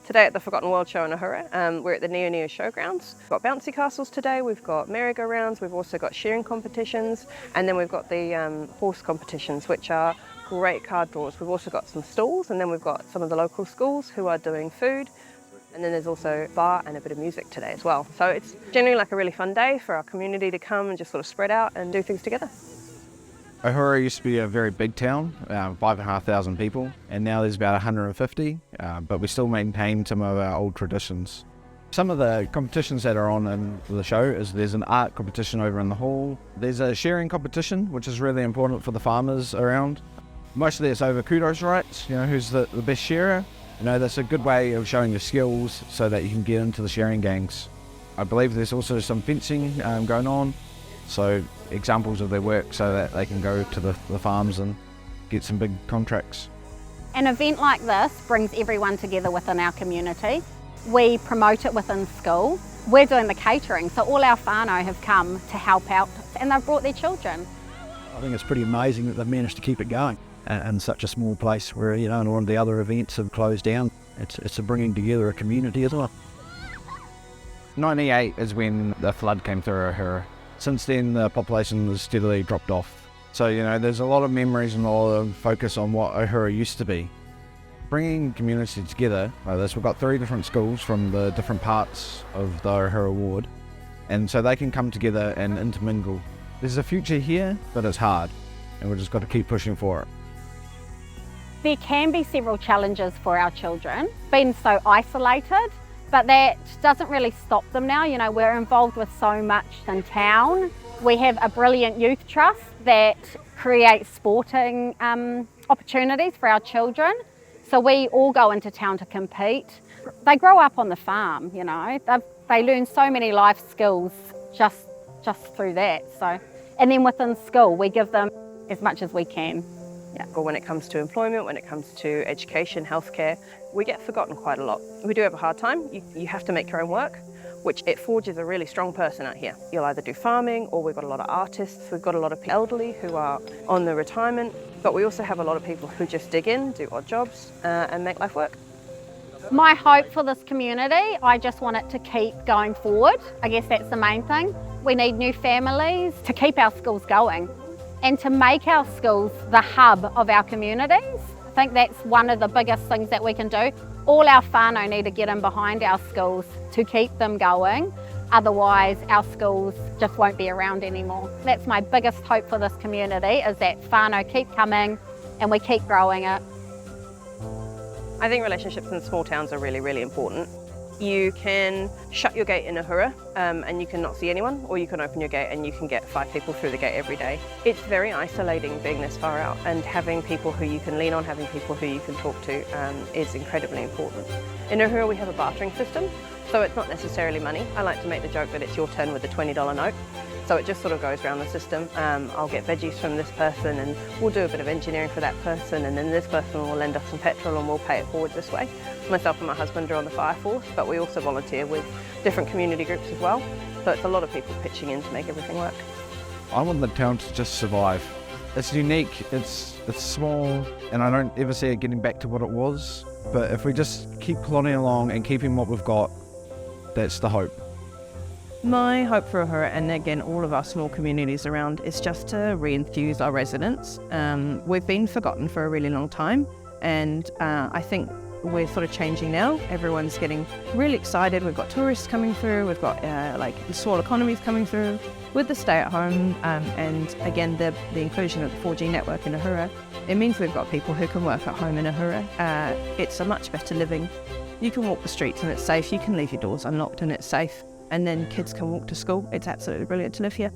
Today at the Forgotten World Show in Ōhura, we're at the Neo Showgrounds. We've got bouncy castles today, we've got merry-go-rounds, we've also got shearing competitions, and then we've got the horse competitions, which are great card draws. We've also got some stalls, and then we've got some of the local schools who are doing food, and then there's also a bar and a bit of music today as well. So it's generally like a really fun day for our community to come and just sort of spread out and do things together. Ōhura used to be a very big town, 5,500 people, and now there's about 150, but we still maintain some of our old traditions. Some of the competitions that are on in the show is there's an art competition over in the hall. There's a shearing competition, which is really important for the farmers around. Mostly it's over kudos rights, who's the best shearer. That's a good way of showing your skills so that you can get into the shearing gangs. I believe there's also some fencing going on. So examples of their work so that they can go to the farms and get some big contracts. An event like this brings everyone together within our community. We promote it within school. We're doing the catering, so all our whānau have come to help out and they've brought their children. I think it's pretty amazing that they've managed to keep it going in such a small place where, a lot of the other events have closed down. It's a bringing together a community as well. 98 is when the flood came through Ōhura. Since then, the population has steadily dropped off. So, there's a lot of memories and a lot of focus on what Ōhura used to be. Bringing community together like this, we've got 3 different schools from the different parts of the Ōhura ward, and so they can come together and intermingle. There's a future here, but it's hard, and we've just got to keep pushing for it. There can be several challenges for our children, being so isolated, but that doesn't really stop them now. We're involved with so much in town. We have a brilliant youth trust that creates sporting opportunities for our children. So we all go into town to compete. They grow up on the farm, They learn so many life skills just through that. And then within school, we give them as much as we can. Yeah. Or when it comes to employment, when it comes to education, healthcare, we get forgotten quite a lot. We do have a hard time. You have to make your own work, which it forges a really strong person out here. You'll either do farming, or we've got a lot of artists, we've got a lot of elderly who are on the retirement, but we also have a lot of people who just dig in, do odd jobs, and make life work. My hope for this community, I just want it to keep going forward. I guess that's the main thing. We need new families to keep our schools going and to make our schools the hub of our communities. I think that's one of the biggest things that we can do. All our whānau need to get in behind our schools to keep them going. Otherwise, our schools just won't be around anymore. That's my biggest hope for this community, is that whānau keep coming and we keep growing it. I think relationships in small towns are really, really important. You can shut your gate in Ōhura and you can not see anyone, or you can open your gate and you can get 5 people through the gate every day. It's very isolating being this far out, and having people who you can lean on, having people who you can talk to is incredibly important. In Ōhura we have a bartering system, so it's not necessarily money. I like to make the joke that it's your turn with the $20 note. So it just sort of goes around the system. I'll get veggies from this person and we'll do a bit of engineering for that person, and then this person will lend us some petrol and we'll pay it forward this way. Myself and my husband are on the fire force, but we also volunteer with different community groups as well. So it's a lot of people pitching in to make everything work. I want the town to just survive. It's unique, it's small, and I don't ever see it getting back to what it was. But if we just keep plodding along and keeping what we've got, that's the hope. My hope for Ōhura, and again all of our small communities around, is just to re-enthuse our residents. We've been forgotten for a really long time, and I think we're sort of changing now. Everyone's getting really excited. We've got tourists coming through, we've got like the small economies coming through with the stay at home, and again the inclusion of the 4G network in Ōhura. It means we've got people who can work at home in Ōhura. It's a much better living. You can walk the streets and it's safe, you can leave your doors unlocked and it's safe, and then kids can walk to school. It's absolutely brilliant to live here.